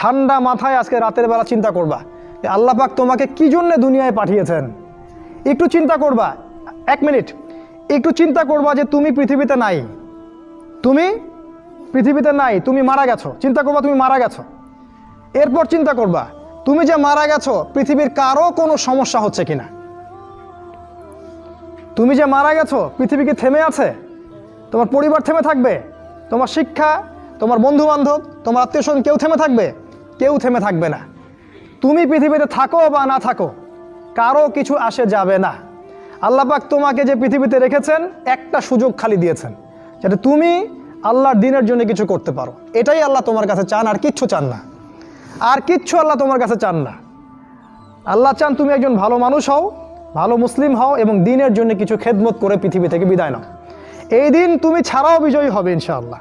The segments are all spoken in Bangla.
ঠান্ডা মাথায় আজকে রাতের বেলা চিন্তা করবা যে আল্লাহ পাক তোমাকে কি জন্য দুনিয়ায় পাঠিয়েছেন। একটু চিন্তা করবা, 1 মিনিট একটু চিন্তা করবা যে তুমি পৃথিবীতে নাই, তুমি পৃথিবীতে নাই, তুমি মারা গেছো। চিন্তা করবা তুমি মারা গেছো। এরপর চিন্তা করবা তুমি যে মারা গেছো পৃথিবীর কারো কোনো সমস্যা হচ্ছে কিনা। তুমি যে মারা গেছো পৃথিবী কি থেমে আছে? তোমার পরিবার থেমে থাকবে? তোমার শিক্ষা, তোমার বন্ধু বান্ধব, তোমার আত্মীয় স্বজন কেউ থেমে থাকবে? কেউ থেমে থাকবে না। তুমি পৃথিবীতে থাকো বা না থাকো কারো কিছু আসে যাবে না। আল্লাহ পাক তোমাকে যে পৃথিবীতে রেখেছেন একটা সুযোগ খালি দিয়েছেন যাতে তুমি আল্লাহর দ্বীনের জন্য কিছু করতে পারো। এটাই আল্লাহ তোমার কাছে চান, আর কিচ্ছু চান না। আর কিচ্ছু আল্লাহ তোমার কাছে চান না। আল্লাহ চান তুমি একজন ভালো মানুষ হও, ভালো মুসলিম হও এবং দ্বীনের জন্য কিছু খেদমত করে পৃথিবী থেকে বিদায় নাও। এই দিন তুমি ছাড়াও বিজয়ী হবে ইনশাআল্লাহ।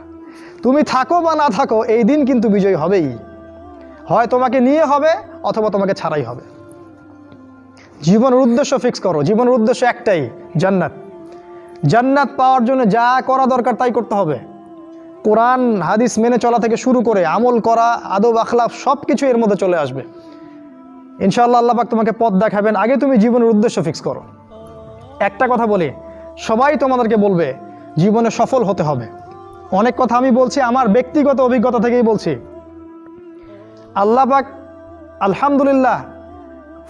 তুমি থাকো বা না থাকো এই দিন কিন্তু বিজয়ী হবেই। হয় তোমাকে নিয়ে হবে অথবা তোমাকে ছাড়াই হবে। জীবনের উদ্দেশ্য ফিক্স করো। জীবনের উদ্দেশ্য একটাই, জান্নাত। জান্নাত পাওয়ার জন্য যা করা দরকার তাই করতে হবে। কোরআন হাদিস মেনে চলা থেকে শুরু করে আমল করা, আদব আখলাক সব কিছু এর মধ্যে চলে আসবে ইনশাআল্লাহ। আল্লাহ পাক তোমাকে পথ দেখাবেন। আগে তুমি জীবনের উদ্দেশ্য ফিক্স করো। একটা কথা বলি, সবাই তোমাদেরকে বলবে জীবনে সফল হতে হবে। অনেক কথা আমি বলছি আমার ব্যক্তিগত অভিজ্ঞতা থেকেই বলছি। আল্লাহ পাক আলহামদুলিল্লাহ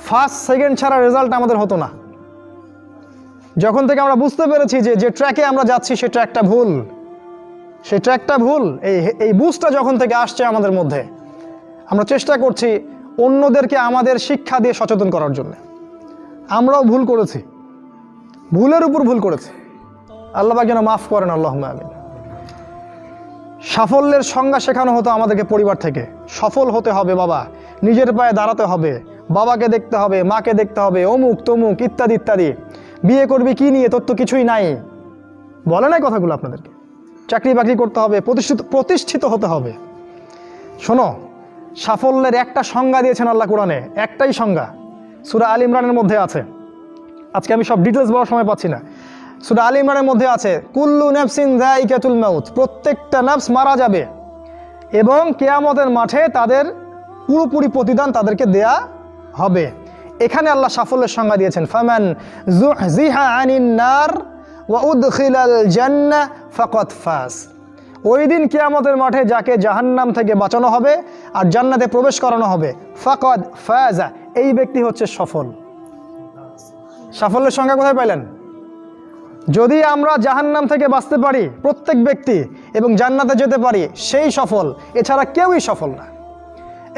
ফার্স্ট সেকেন্ড ছাড়া রেজাল্ট আমাদের হতো না। যখন থেকে আমরা বুঝতে পেরেছি যে ট্র্যাকে আমরা যাচ্ছি সে ট্র্যাকটা ভুল, সেই ট্র্যাকটা ভুল, এই বুঝটা যখন থেকে আসছে আমাদের মধ্যে, আমরা চেষ্টা করছি অন্যদেরকে আমাদের শিক্ষা দিয়ে সচেতন করার জন্য। আমরাও ভুল করেছি, ভুলের উপর ভুল করেছি। আল্লাহ পাক যেন মাফ করেন, আল্লাহুম্মা আমিন। সাফল্যের সংজ্ঞা শেখানো হতো আমাদেরকে পরিবার থেকে। সফল হতে হবে বাবা, নিজের পায়ে দাঁড়াতে হবে, বাবাকে দেখতে হবে, মাকে দেখতে হবে, অমুক তমুক ইত্যাদি ইত্যাদি। বিয়ে করবি কি নিয়ে, তোর তো কিছুই নাই, বলে নাই কথাগুলো আপনাদেরকে। চাকরি বাকরি করতে হবে, প্রতিষ্ঠিত হতে হবে। শোনো, সাফল্যের একটা সংজ্ঞা দিয়েছেন আল্লাহ কোরআনে, একটাই সংজ্ঞা, সূরা আল ইমরানের মধ্যে আছে। আজকে আমি সব ডিটেলস বলার সময় পাচ্ছি না। সূরা আল ইমরানের মধ্যে আছে কুল্লু নাফসিন যায়িকাতুল মাউত, প্রত্যেকটা নফস মারা যাবে এবং কিয়ামতের মাঠে তাদের পুরোপুরি প্রতিদান তাদেরকে দেয়া হবে। এখানে আল্লাহ সাফল্যের সংজ্ঞা দিয়েছেন, ফামান যুহজিহা আনিন নার ওয়া উদখিলাল জান্নাহ ফাকাদ ফাজ। ওই দিন কিয়ামতের মাঠে যাকে জাহান্নাম থেকে বাঁচানো হবে আর জান্নাতে প্রবেশ করানো হবে, ফাকাদ ফাজা, এই ব্যক্তি হচ্ছে সফল। সাফল্যের সংজ্ঞা কোথায় পাইলেন? যদি আমরা জাহান্নাম থেকে বাঁচতে পারি প্রত্যেক ব্যক্তি এবং জান্নাতে যেতে পারি, সেই সফল। এছাড়া কেউই সফল না,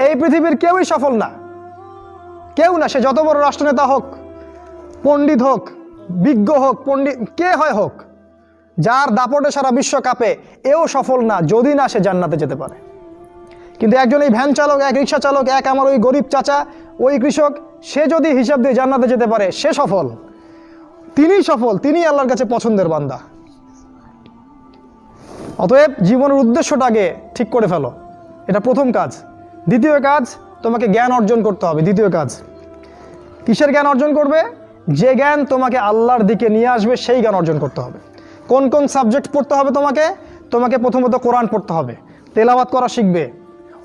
এই পৃথিবীর কেউই সফল না, কেউ না। সে যত বড় রাষ্ট্রনেতা হোক, পণ্ডিত হোক, বিজ্ঞ হোক, পণ্ডিত কে হয় হোক, যার দাপটে সারা বিশ্ব কাঁপে, এও সফল না যদি না সে জান্নাতে যেতে পারে। কিন্তু একজন এই ভ্যান চালক, এক রিক্সা চালক, এক আমার ওই গরিব চাচা, ওই কৃষক, সে যদি হিসাব দিয়ে জান্নাতে যেতে পারে, সে সফল। তিনিই সফল, তিনিই আল্লাহর কাছে পছন্দের বান্দা। অতএব জীবনের উদ্দেশ্যটাকে ঠিক করে ফেলো, এটা প্রথম কাজ। দ্বিতীয় কাজ, তোমাকে জ্ঞান অর্জন করতে হবে। দ্বিতীয় কাজ, কিসের জ্ঞান অর্জন করবে? যে জ্ঞান তোমাকে আল্লাহর দিকে নিয়ে আসবে সেই জ্ঞান অর্জন করতে হবে। কোন কোন সাবজেক্ট পড়তে হবে তোমাকে? তোমাকে প্রথমত কোরআন পড়তে হবে, তেলাওয়াত করা শিখবে,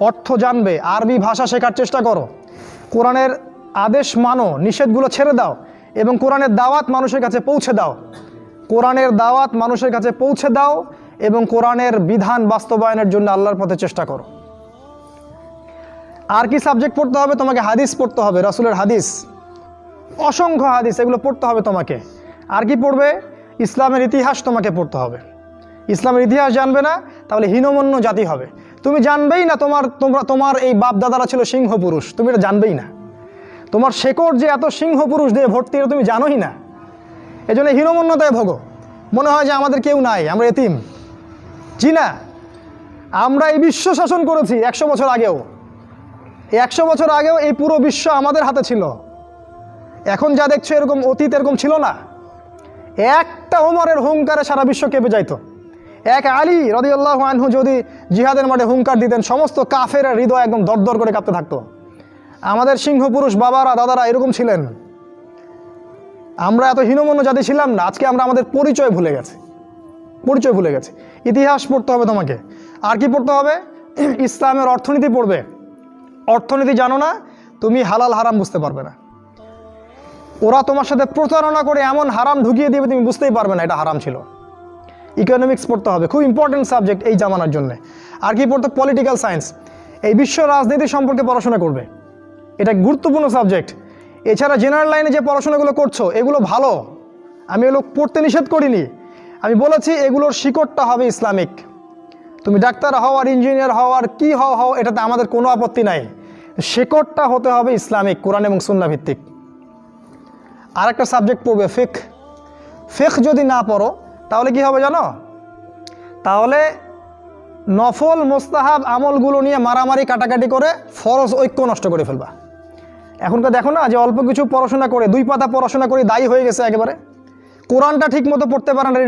অর্থ জানবে, আরবি ভাষা শেখার চেষ্টা করো, কোরআনের আদেশ মানো, নিষেধগুলো ছেড়ে দাও এবং কোরআনের দাওয়াত মানুষের কাছে পৌঁছে দাও। কোরআনের দাওয়াত মানুষের কাছে পৌঁছে দাও এবং কোরআনের বিধান বাস্তবায়নের জন্য আল্লাহর পথে চেষ্টা করো। আর কি সাবজেক্ট পড়তে হবে? তোমাকে হাদিস পড়তে হবে, রাসূলের হাদিস, অসংখ্য হাদিস, এগুলো পড়তে হবে তোমাকে। আর কি পড়বে? ইসলামের ইতিহাস তোমাকে পড়তে হবে। ইসলামের ইতিহাস জানবে না তাহলে হীনমন্য জাতি হবে। তুমি জানবেই না তোমার এই বাপ দাদারা ছিল সিংহ পুরুষ, তুমি এটা জানবেই না। তোমার শেকড় যে এত সিংহ পুরুষ দিয়ে ভর্তি, এটা তুমি জানোই না। এই জন্য হীনমন্যতায় ভোগো, মনে হয় যে আমাদের কেউ নাই, আমরা এতিম। জি না, আমরা এই বিশ্ব শাসন করেছি 100 বছর আগেও। এই 100 বছর আগেও এই পুরো বিশ্ব আমাদের হাতে ছিল। এখন যা দেখছো এরকম অতীত এরকম ছিল না। একটা ওমরের হুঙ্কারে সারা বিশ্ব কেঁপে যাইতো। এক আলী রাদিয়াল্লাহু আনহু যদি জিহাদের মাঠে হুঙ্কার দিতেন, সমস্ত কাফেরের হৃদয় একদম দরদর করে কাঁপতে থাকতো। আমাদের সিংহ পুরুষ বাবারা দাদারা এরকম ছিলেন। আমরা এত হীনমন্য জাতি ছিলাম না। আজকে আমরা আমাদের পরিচয় ভুলে গেছি, পরিচয় ভুলে গেছি। ইতিহাস পড়তে হবে তোমাকে। আর কি পড়তে হবে? ইসলামের অর্থনীতি পড়বে, অর্থনীতি জানো না, তুমি হালাল হারাম বুঝতে পারবে না। ওরা তোমার সাথে প্রতারণা করে এমন হারাম ঢুকিয়ে দিবে তুমি বুঝতেই পারবে না এটা হারাম ছিল। ইকোনমিক্স পড়তে হবে, খুব ইম্পর্টেন্ট সাবজেক্ট এই জামানার জন্য। আর কি পড়তে? পলিটিক্যাল সায়েন্স, এই বিশ্ব রাজনীতি সম্পর্কে পড়াশোনা করবে, এটা গুরুত্বপূর্ণ সাবজেক্ট। এছাড়া জেনারেল লাইনে যে পড়াশোনাগুলো করছো এগুলো ভালো, আমি এগুলো পড়তে নিষেধ করিনি। আমি বলেছি এগুলোর শিকড়টা হবে ইসলামিক। তুমি ডাক্তার হও আর ইঞ্জিনিয়ার হও আর কি হও এটাতে আমাদের কোনো আপত্তি নাই, শিকড়টা হতে হবে ইসলামিক, কোরআন এবং সুন্নাহ ভিত্তিক। আর একটা সাবজেক্ট পড়বে ফিকহ। ফিকহ যদি না পড়ো তাহলে কি হবে জানো? তাহলে নফল মোস্তাহাব আমলগুলো নিয়ে মারামারি কাটাকাটি করে ফরজ ঐক্য নষ্ট করে ফেলবা। এখনকার দেখো না যে অল্প কিছু পড়াশোনা করে, 2 পাতা পড়াশোনা করে দায়ী হয়ে গেছে একেবারে। কোরআনটা ঠিক মতো পড়তে পারে না,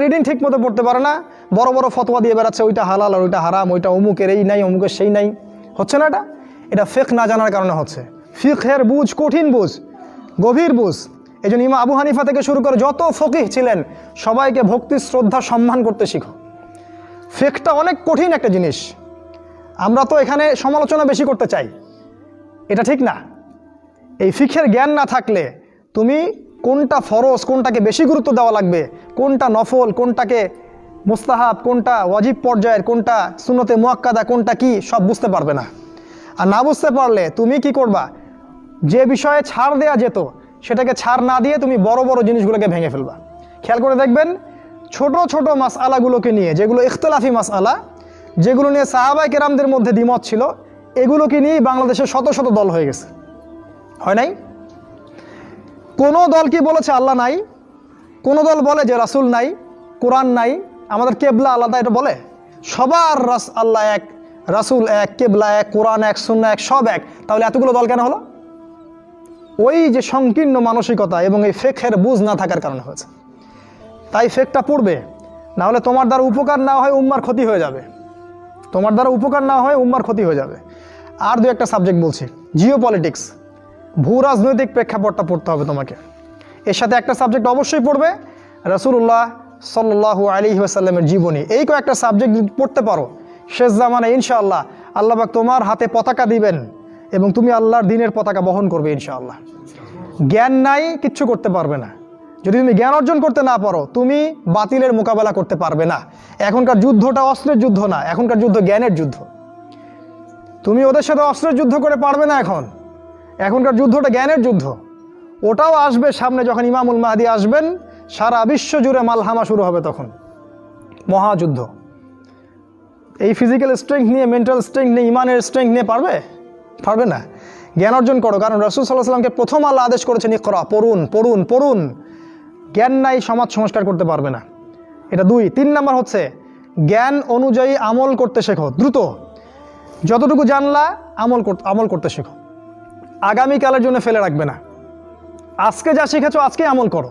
রিডিং ঠিক মতো পড়তে পারে না, বড় বড় ফতোয়া দিয়ে বেড়াচ্ছে, ওইটা হালাল আর ওইটা হারাম, ওইটা অমুকের এই নাই অমুকের সেই নাই। হচ্ছে না এটা ফিকহ না জানার কারণে হচ্ছে। ফিকহের বুঝ কঠিন বুঝ, গভীর বুঝ। এই জন্য ইমাম আবু হানিফা থেকে শুরু করে যত ফকিহ ছিলেন সবাইকে ভক্তি শ্রদ্ধা সম্মান করতে শিখো। ফিকহটা অনেক কঠিন একটা জিনিস, আমরা তো এখানে সমালোচনা বেশি করতে চাই, এটা ঠিক না। এই ফিকহের জ্ঞান না থাকলে তুমি কোনটা ফরজ, কোনটাকে বেশি গুরুত্ব দেওয়া লাগবে, কোনটা নফল, কোনটাকে মুস্তাহাব, কোনটা ওয়াজিব পর্যায়ের, কোনটা সুন্নতে মুআক্কাদা, কোনটা কি সব বুঝতে পারবে না। আর না বুঝতে পারলে তুমি কি করবা? যে বিষয়ে ছাড় দেয়া যেত সেটাকে ছাড় না দিয়ে তুমি বড় বড় জিনিসগুলোকে ভেঙে ফেলবা। খেয়াল করে দেখবেন ছোট ছোট মাসআলাগুলোকে নিয়ে, যেগুলো ইখতিলাফি মাসআলা, যেগুলো নিয়ে সাহাবায়ে কেরামদের মধ্যে দ্বিমত ছিল, এগুলোকে নিয়েই বাংলাদেশে শত শত দল হয়ে গেছে, হয় নাই? কোনো দল কি বলেছে আল্লাহ নাই? কোনো দল বলে যে রাসূল নাই, কোরআন নাই, আমাদের কেবলা আলাদা, এটা বলে? সবার আল্লাহ এক, রাসূল এক, কেবলা এক, কোরআন এক, সুন্নাহ এক, সব এক। তাহলে এতগুলো দল কেন হলো? ওই যে সংকীর্ণ মানসিকতা এবং এই ফিকহের বুঝ না থাকার কারণে হয়েছে। তাই ফিকহটা পড়বে, না হলে তোমার দ্বারা উপকার না হয় উম্মার ক্ষতি হয়ে যাবে, তোমার দ্বারা উপকার না হয় উম্মার ক্ষতি হয়ে যাবে। আর 2-1টা সাবজেক্ট বলছি, জিও পলিটিক্স, ভূ রাজনৈতিক প্রেক্ষাপটটা পড়তে হবে তোমাকে। এর সাথে একটা সাবজেক্ট অবশ্যই পড়বে রাসূলুল্লাহ সাল্লাল্লাহু আলাইহি ওয়াসাল্লামের জীবনী। এই কয়েকটা সাবজেক্ট যদি পড়তে পারো, শেষ জামানায় ইনশাআল্লাহ আল্লাহ পাক তোমার হাতে পতাকা দিবেন এবং তুমি আল্লাহর দ্বীনের পতাকা বহন করবে ইনশাআল্লাহ। জ্ঞান নাই, কিচ্ছু করতে পারবে না। যদি তুমি জ্ঞান অর্জন করতে না পারো তুমি বাতিলের মোকাবেলা করতে পারবে না। এখনকার যুদ্ধটা অস্ত্রের যুদ্ধ না, এখনকার যুদ্ধ জ্ঞানের যুদ্ধ। তুমি ওদের সাথে অস্ত্রের যুদ্ধ করে পারবে না, এখনকার যুদ্ধটা জ্ঞানের যুদ্ধ। ওটাও আসবে সামনে, যখন ইমামুল মাহদী আসবেন সারা বিশ্ব জুড়ে মালহামা শুরু হবে, তখন মহাযুদ্ধ। এই ফিজিক্যাল স্ট্রেংথ নিয়ে, মেন্টাল স্ট্রেংথ নিয়ে, ইমানের স্ট্রেংথ নিয়ে পারবে না। জ্ঞান অর্জন করো, কারণ রাসূল সাল্লাল্লাহু আলাইহি ওয়াসাল্লামকে প্রথম আল্লাহ আদেশ করেছেন ইকরা, পড়ুন পড়ুন পড়ুন। জ্ঞান নাই, সমাজ সংস্কার করতে পারবে না। এটা 2। 3 নাম্বার হচ্ছে জ্ঞান অনুযায়ী আমল করতে শেখো দ্রুত। যতটুকু জানলা আমল করতে শেখো, আগামীকালের জন্য ফেলে রাখবে না। আজকে যা শিখেছো আজকে আমল করো,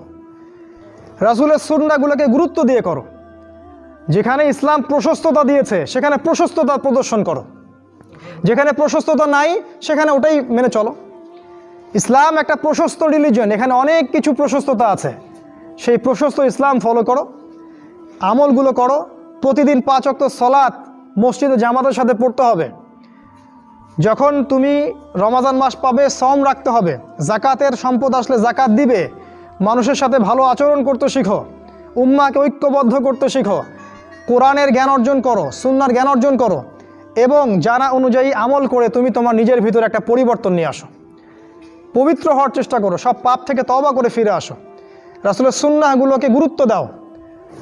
রাসূলের সুন্নাহগুলোকে গুরুত্ব দিয়ে করো। যেখানে ইসলাম প্রশস্ততা দিয়েছে সেখানে প্রশস্ততা প্রদর্শন করো, যেখানে প্রশস্ততা নাই সেখানে ওটাই মেনে চলো। ইসলাম একটা প্রশস্ত রিলিজিয়ন, এখানে অনেক কিছু প্রশস্ততা আছে, সেই প্রশস্ত ইসলাম ফলো করো, আমলগুলো করো। প্রতিদিন 5 ওয়াক্ত সালাত মসজিদে জামাতের সাথে পড়তে হবে। যখন তুমি রমাজান মাস পাবে সওম রাখতে হবে, জাকাতের সম্পদ আসলে জাকাত দিবে, মানুষের সাথে ভালো আচরণ করতে শিখো, উম্মাকে ঐক্যবদ্ধ করতে শিখো, কোরআনের জ্ঞান অর্জন করো, সুন্নাহর জ্ঞান অর্জন করো এবং জানা অনুযায়ী আমল করে তুমি তোমার নিজের ভিতরে একটা পরিবর্তন নিয়ে আসো। পবিত্র হওয়ার চেষ্টা করো, সব পাপ থেকে তওবা করে ফিরে আসো। রাসূলের সুন্নাহগুলোকে গুরুত্ব দাও।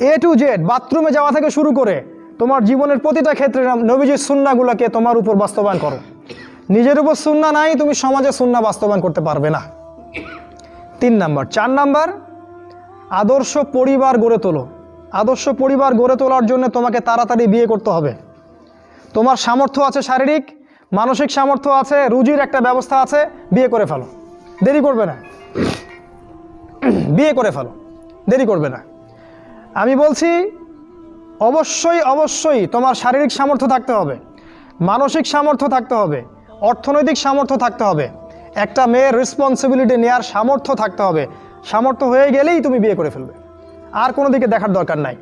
A to Z, বাথরুমে যাওয়া থেকে শুরু করে তোমার জীবনের প্রতিটা ক্ষেত্রে নবীজির সুন্নাহগুলোকে তোমার উপর বাস্তবায়ন করো। নিজের উপর সুন্নাহ নাই, তুমি সমাজে সুন্নাহ বাস্তবায়ন করতে পারবে না। 3 নাম্বার। 4 নাম্বার, আদর্শ পরিবার গড়ে তোলো। আদর্শ পরিবার গড়ে তোলার জন্য তোমাকে তাড়াতাড়ি বিয়ে করতে হবে। তোমার সামর্থ্য আছে, শারীরিক মানসিক সামর্থ্য আছে, রুজির একটা ব্যবস্থা আছে, বিয়ে করে ফেলো, দেরি করবে না। বিয়ে করে ফেলো, দেরি করবে না। আমি বলছি অবশ্যই তোমার শারীরিক সামর্থ্য থাকতে হবে, মানসিক সামর্থ্য থাকতে হবে, অর্থনৈতিক সামর্থ্য থাকতে হবে, একটা মেয়ের রেসপন্সিবিলিটি নেওয়ার সামর্থ্য থাকতে হবে। সামর্থ্য হয়ে গেলেই তুমি বিয়ে করে ফেলবে, আর কোনো দিকে দেখার দরকার নাই।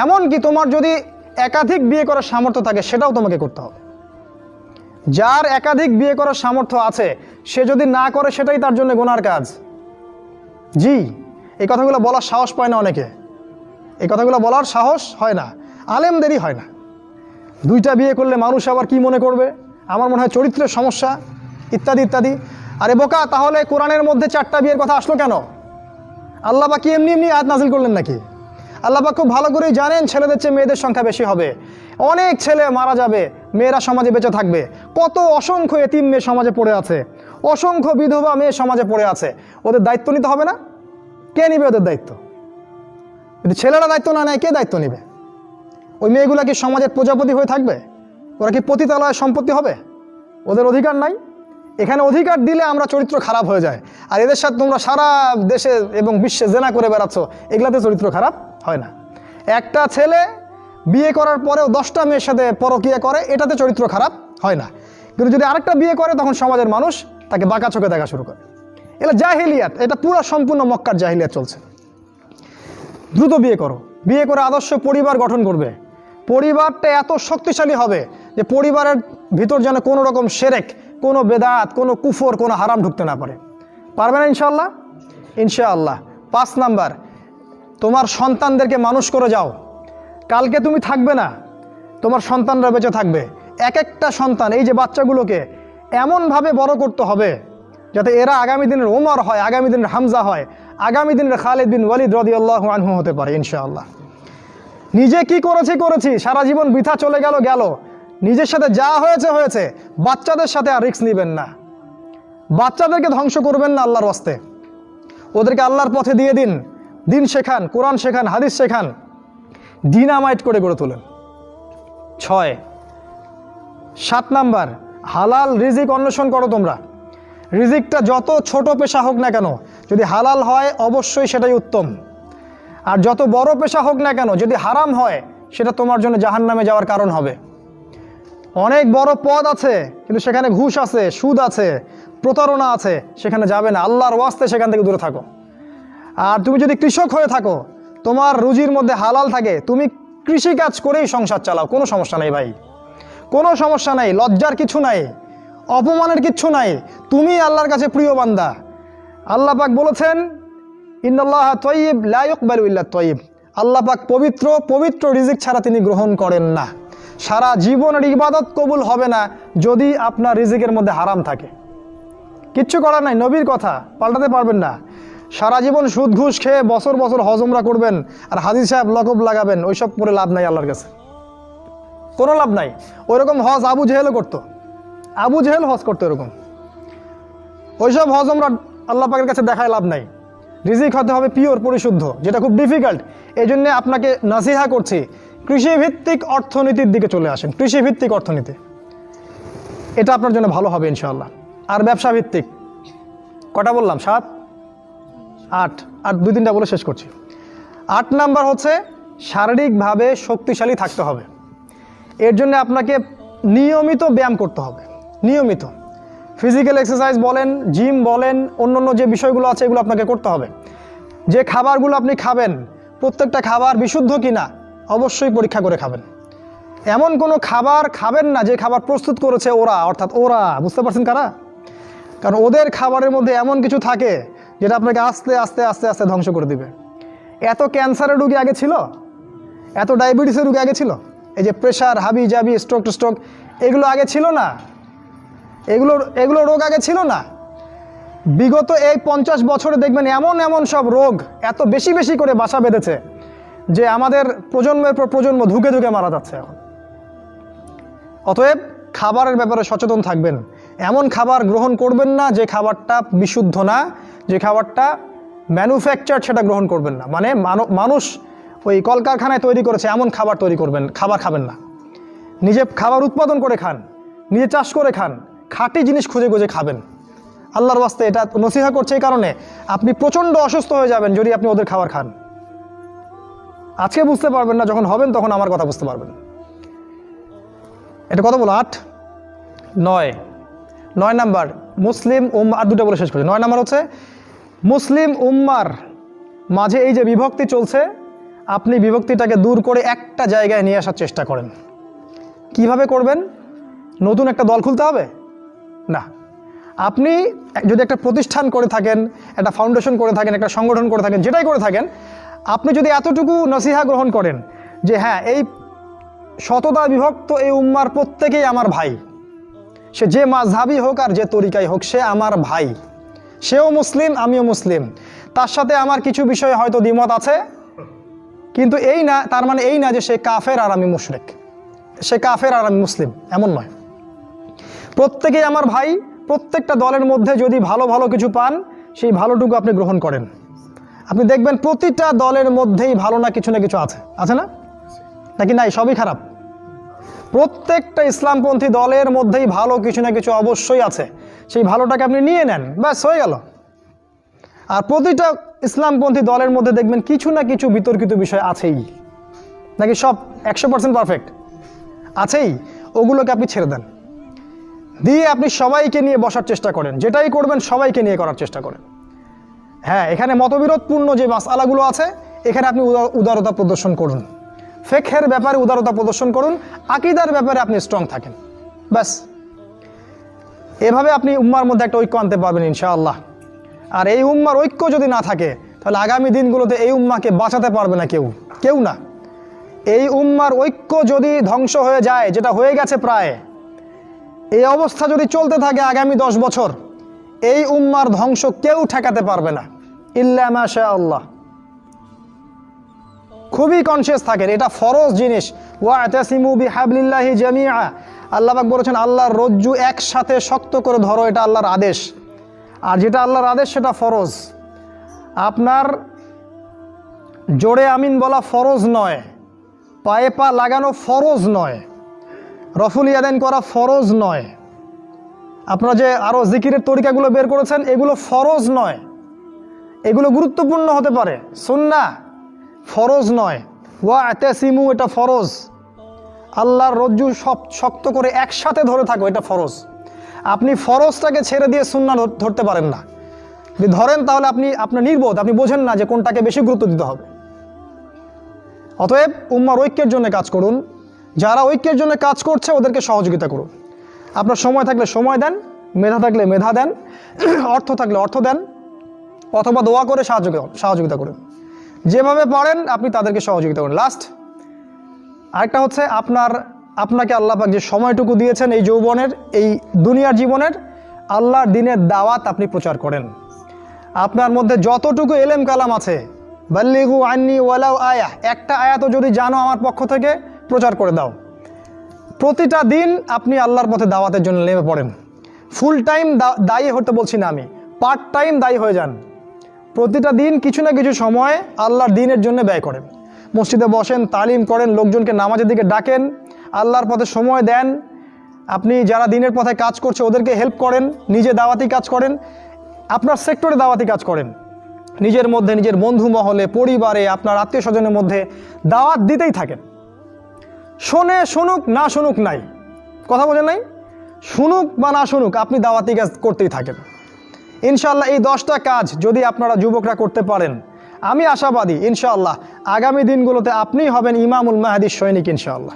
এমনকি তোমার যদি একাধিক বিয়ে করার সামর্থ্য থাকে সেটাও তোমাকে করতে হবে। যার একাধিক বিয়ে করার সামর্থ্য আছে সে যদি না করে সেটাই তার জন্য গুনার কাজ। জি, এই কথাগুলো বলার সাহস পায় না অনেকে, এই কথাগুলো বলার সাহস হয় না, আলেমদেরই হয় না। 2টা বিয়ে করলে মানুষ আবার কি মনে করবে, আমার মনে হয় চরিত্রের সমস্যা ইত্যাদি ইত্যাদি। আরে বোকা, তাহলে কোরআনের মধ্যে 4টা বিয়ের কথা আসলো কেন? আল্লাহ পাক কি এমনি এমনি আয়াত নাজিল করলেন নাকি? আল্লাহ পাক খুব ভালো করেই জানেন ছেলেদের চেয়ে মেয়েদের সংখ্যা বেশি হবে, অনেক ছেলে মারা যাবে, মেয়েরা সমাজে বেঁচে থাকবে। কত অসংখ্য এতিম মেয়ে সমাজে পড়ে আছে, অসংখ্য বিধবা মেয়ে সমাজে পড়ে আছে, ওদের দায়িত্ব নিতে হবে না? কে নিবে ওদের দায়িত্ব? যদি ছেলেরা দায়িত্ব না নেয় কে দায়িত্ব নেবে? ওই মেয়েগুলা কি সমাজের প্রজাপতি হয়ে থাকবে? ওরা কি পতিতালয়ের সম্পত্তি হবে? ওদের অধিকার নাই? এখানে অধিকার দিলে আমরা চরিত্র খারাপ হয়ে যায়, আর এদের সাথে তোমরা সারা দেশে এবং বিশ্বে জেনা করে বেড়াচ্ছ, এগুলাতে চরিত্র খারাপ হয় না। একটা ছেলে বিয়ে করার পরেও 10টা মেয়ের সাথে পরকীয়া করে, এটাতে চরিত্র খারাপ হয় না। কিন্তু যদি আরেকটা বিয়ে করে তখন সমাজের মানুষ তাকে বাঁকা চোখে দেখা শুরু করে। এটা জাহিলিয়াত, এটা পুরো সম্পূর্ণ মক্কার জাহিলিয়াত চলছে। দ্রুত বিয়ে করো, বিয়ে করে আদর্শ পরিবার গঠন করবে, পরিবারটা এত শক্তিশালী হবে যে পরিবারের ভিতর যেন কোনো রকম শিরক, কোনো বেদাত, কোনো কুফর, কোনো হারাম ঢুকতে না পারে। পারবে না ইনশাআল্লাহ? ইনশাআল্লাহ। 5 নাম্বার, তোমার সন্তানদেরকে মানুষ করে যাও। কালকে তুমি থাকবে না, তোমার সন্তানরা বেঁচে থাকবে। এক একটা সন্তান, এই যে বাচ্চাগুলোকে এমনভাবে বড় করতে হবে যাতে এরা আগামী দিনের ওমর হয়, আগামী দিনের হামজা হয়, আগামী দিনের খালিদ বিন ওয়ালিদ রাদিয়াল্লাহু আনহু হতে পারে ইনশাআল্লাহ। নিজে কি করেছি, সারা জীবন বৃথা চলে গেল, নিজের সাথে যা হয়েছে হয়েছে, বাচ্চাদের সাথে আর রিস্ক নেবেন না। বাচ্চাদেরকে ধ্বংস করবেন না আল্লাহর ওয়াস্তে, ওদেরকে আল্লাহর পথে দিয়ে দিন, দিন শেখান, কোরআন শেখান, হাদিস শেখান, ডিনামাইট করে গড়ে তোলেন। 7 নাম্বার, হালাল রিজিক অন্বেষণ করো তোমরা। রিজিকটা যত ছোট পেশা হোক না কেন, যদি হালাল হয় অবশ্যই সেটাই উত্তম। আর যত বড় পেশা হোক না কেন, যদি হারাম হয় সেটা তোমার জন্য জাহান্নামে যাওয়ার কারণ হবে। অনেক বড় পদ আছে কিন্তু সেখানে ঘুষ আছে, সুদ আছে, প্রতারণা আছে, সেখানে যাবে না, আল্লাহর ওয়াস্তে সেখান থেকে দূরে থাকো। আর তুমি যদি কৃষক হয়ে থাকো, তোমার রুজির মধ্যে হালাল থাকে, তুমি কৃষিকাজ করেই সংসার চালাও, কোনো সমস্যা নেই ভাই, কোনো সমস্যা নাই, লজ্জার কিছু নাই, অপমানের কিচ্ছু নাই, তুমি আল্লাহর কাছে প্রিয় বান্দা। আল্লাহ পাক বলেছেন ইন্নাল্লাহা তাইয়্যিব লা ইয়াকবালু ইল্লা তাইয়্যিব, আল্লাহ পাক পবিত্র, পবিত্র রিজিক ছাড়া তিনি গ্রহণ করেন না। সারা জীবনের ইবাদত কবুল হবে না যদি আপনার রিজিকের মধ্যে হারাম থাকে। কিচ্ছু করার নাই, নবীর কথা পাল্টাতে পারবেন না। সারা জীবন সুদ ঘুষ খেয়ে বছর বছর হজ উমরা করবেন আর হাজি সাহেব লকব লাগাবেন, ওইসব করে লাভ নাই, আল্লাহর কাছে কোনো লাভ নাই। ওইরকম হজ আবু জেহেলও করতো, আবু জেহেল হজ করতো এরকম। ওইসব হজ উমরা আল্লাহ পাকের কাছে দেখায় লাভ নাই। রিজিক হতে হবে পিওর, পরিশুদ্ধ, যেটা খুব ডিফিকাল্ট। এই জন্য আপনাকে নাসিহা করছি, কৃষিভিত্তিক অর্থনীতির দিকে চলে আসেন। কৃষিভিত্তিক অর্থনীতি, এটা আপনার জন্য ভালো হবে ইনশাআল্লাহ। আর ব্যবসা ভিত্তিক, কটা বললাম? 7, 8, আর 2-3টা বলে শেষ করছি। 8 নাম্বার হচ্ছে শারীরিকভাবে শক্তিশালী থাকতে হবে। এর জন্য আপনাকে নিয়মিত ব্যায়াম করতে হবে, নিয়মিত ফিজিক্যাল এক্সারসাইজ বলেন, জিম বলেন, অন্যান্য যে বিষয়গুলো আছে এগুলো আপনাকে করতে হবে। যে খাবারগুলো আপনি খাবেন, প্রত্যেকটা খাবার বিশুদ্ধ কিনা অবশ্যই পরীক্ষা করে খাবেন। এমন কোনো খাবার খাবেন না যে খাবার প্রস্তুত করেছে ওরা, অর্থাৎ ওরা, বুঝতে পারছেন কারা? কারণ ওদের খাবারের মধ্যে এমন কিছু থাকে যেটা আপনাকে আস্তে আস্তে আস্তে আস্তে ধ্বংস করে দিবে। এত ক্যান্সারের রোগী আগে ছিল, এত ডায়াবেটিসের রোগী আগে ছিল, এই যে প্রেশার, হাবি জাবি, স্ট্রোক এগুলো আগে ছিল না, এগুলো রোগ আগে ছিল না। বিগত এই 50 বছরে দেখবেন এমন এমন সব রোগ এত বেশি বেশি করে বাসা বেঁধেছে যে আমাদের প্রজন্মের পর প্রজন্ম ধুকে ধুকে মারা যাচ্ছে এখন। অতএব খাবারের ব্যাপারে সচেতন থাকবেন। এমন খাবার গ্রহণ করবেন না যে খাবারটা বিশুদ্ধ না, যে খাবারটা ম্যানুফ্যাকচার, সেটা গ্রহণ করবেন না। মানে মানুষ ওই কলকারখানায় তৈরি করেছে এমন খাবার খাবার খাবেন না। নিজে খাবার উৎপাদন করে খান, নিজে চাষ করে খান, খাঁটি জিনিস খুঁজে খুঁজে খাবেন। আল্লাহর ওয়াস্তে এটা নসিহা করছে এই কারণে, আপনি প্রচণ্ড অসুস্থ হয়ে যাবেন যদি আপনি ওদের খাবার খান। আজকে বুঝতে পারবেন না, যখন হবেন তখন আমার কথা বুঝতে পারবেন। এটা কত বলো? 8, 9 নাম্বার মুসলিম উম্মাহ, আর 2টা বলে শেষ করছি। 9 নাম্বার হচ্ছে মুসলিম উম্মার মাঝে এই যে বিভক্তি চলছে, আপনি বিভক্তিটাকে দূর করে একটা জায়গায় নিয়ে আসার চেষ্টা করেন। কিভাবে করবেন? নতুন একটা দল খুলতে হবে না। আপনি যদি একটা প্রতিষ্ঠান করে থাকেন, একটা ফাউন্ডেশন করে থাকেন, একটা সংগঠন করে থাকেন, যেটাই করে থাকেন, আপনি যদি এতটুকু নসিহা গ্রহণ করেন যে হ্যাঁ, এই শতদা বিভক্ত এই উম্মার প্রত্যেকেই আমার ভাই, সে যে মাযহাবি হোক আর যে তরিকাই হোক, সে আমার ভাই, সেও মুসলিম আমিও মুসলিম, তার সাথে আমার কিছু বিষয়ে হয়তো দ্বিমত আছে, কিন্তু এই না, তার মানে এই না যে সে কাফের আর আমি মুশরিক, সে কাফের আর আমি মুসলিম, এমন নয়। প্রত্যেকেই আমার ভাই। প্রত্যেকটা দলের মধ্যে যদি ভালো ভালো কিছু পান, সেই ভালোটুকু আপনি গ্রহণ করেন। আপনি দেখবেন প্রতিটা দলের মধ্যেই ভালো না কিছু আছে, আছে না? নাকি নাই, সবই খারাপ? প্রত্যেকটা ইসলামপন্থী দলের মধ্যেই ভালো কিছু না কিছু অবশ্যই আছে। সেই ভালোটাকে আপনি নিয়ে নেন, ব্যাস হয়ে গেল। আর প্রতিটা ইসলামপন্থী দলের মধ্যে দেখবেন কিছু না কিছু বিতর্কিত বিষয় আছেই। নাকি সব 100% পারফেক্ট? আছেই। ওগুলোকে আপনি ছেড়ে দেন, দিয়ে আপনি সবাইকে নিয়ে বসার চেষ্টা করেন। যেটাই করবেন সবাইকে নিয়ে করার চেষ্টা করেন। হ্যাঁ, এখানে মতবিরোধপূর্ণ যে মাসআলাগুলো আছে, এখানে আপনি উদারতা প্রদর্শন করুন। ফিকহের ব্যাপারে উদারতা প্রদর্শন করুন, আকীদার ব্যাপারে আপনি স্ট্রং থাকেন, ব্যাস। এভাবে আপনি উম্মার মধ্যে একটা ঐক্য আনতে পারবেন ইনশাআল্লাহ। আর এই উম্মার ঐক্য যদি না থাকে, তাহলে আগামী দিনগুলোতে এই উম্মাকে বাঁচাতে পারবে না কেউ না। এই উম্মার ঐক্য যদি ধ্বংস হয়ে যায়, যেটা হয়ে গেছে প্রায়, এই অবস্থা যদি চলতে থাকে আগামী 10 বছর, এই উম্মার ধ্বংস কেউ ঠেকাতে পারবে না, ইল্লা মাশা আল্লাহ। খুবই কনসিয়াস থাকেন, এটা ফরজ জিনিস। ওয়া'তাসিমু বিহাবলিল্লাহি জামিআ, আল্লাহ পাক বলেছেন আল্লাহর রজ্জু একসাথে শক্ত করে ধরো, এটা আল্লাহর আদেশ। আর যেটা আল্লাহর আদেশ সেটা ফরজ। আপনার জোরে আমিন বলা ফরজ নয়, পায়ে পা লাগানো ফরজ নয়, রফুল ইয়াদাইন করা ফরজ নয়, আপনারা যে আরও জিকিরের তরিকাগুলো বের করেছেন এগুলো ফরজ নয়। এগুলো গুরুত্বপূর্ণ হতে পারে, সুন্নাহ, ফরজ নয়। ওয়া'তাসিমু এটা ফরজ। আল্লাহর রজ্জু শক্ত করে একসাথে ধরে থাকো, এটা ফরজ। আপনি ফরজটাকে ছেড়ে দিয়ে সুন্নাহ ধরতে পারেন না। যদি ধরেন তাহলে আপনার নির্বোধ, আপনি বোঝেন না যে কোনটাকে বেশি গুরুত্ব দিতে হবে। অতএব উম্মার ঐক্যের জন্য কাজ করুন। যারা ঐক্যের জন্য কাজ করছে ওদেরকে সহযোগিতা করুন। আপনার সময় থাকলে সময় দেন, মেধা থাকলে মেধা দেন, অর্থ থাকলে অর্থ দেন, অথবা দোয়া করে সহযোগিতা করুন। যেভাবে পারেন আপনি তাদেরকে সহযোগিতা করুন। লাস্ট আরেকটা হচ্ছে, আপনাকে আল্লাহ পাক যে সময়টুকু দিয়েছেন এই যৌবনের, এই দুনিয়ার জীবনের, আল্লাহর দ্বীনের দাওয়াত আপনি প্রচার করেন। আপনার মধ্যে যতটুকু এলেম কালাম আছে, বাল্লিগু আন্নি ওয়ালাউ আয়া, একটা আয়াতও যদি জানো আমার পক্ষ থেকে, প্রচার করে দাও। প্রতিটা দিন আপনি আল্লাহর পথে দাওয়াতের জন্য নেমে পড়েন। ফুল টাইম দায়ী হতে বলছি না আমি, পার্ট টাইম দায়ী হয়ে যান। প্রতিটা দিন কিছু না কিছু সময় আল্লাহর দ্বীনের জন্য ব্যয় করেন। মসজিদে বসেন, তালিম করেন, লোকজনকে নামাজের দিকে ডাকেন, আল্লাহর পথে সময় দেন। আপনি যারা দ্বীনের পথে কাজ করছে ওদেরকে হেল্প করেন, নিজে দাওয়াতি কাজ করেন, আপনার সেক্টরে দাওয়াতি কাজ করেন, নিজের মধ্যে, নিজের বন্ধু মহলে, পরিবারে, আপনার আত্মীয় স্বজনের মধ্যে দাওয়াত দিতেই থাকেন। শুনুক না শুনুক নাই, কথা বোঝেন নাই? শুনুক বা না শুনুক, আপনি দাওয়াতি কাজ করতেই থাকেন। ইনশাআল্লাহ এই 10টা কাজ যদি আপনারা যুবকরা করতে পারেন, আমি আশাবাদী ইনশাআল্লাহ আগামী দিনগুলোতে আপনিই হবেন ইমামুল মাহদির সৈনিক ইনশাআল্লাহ।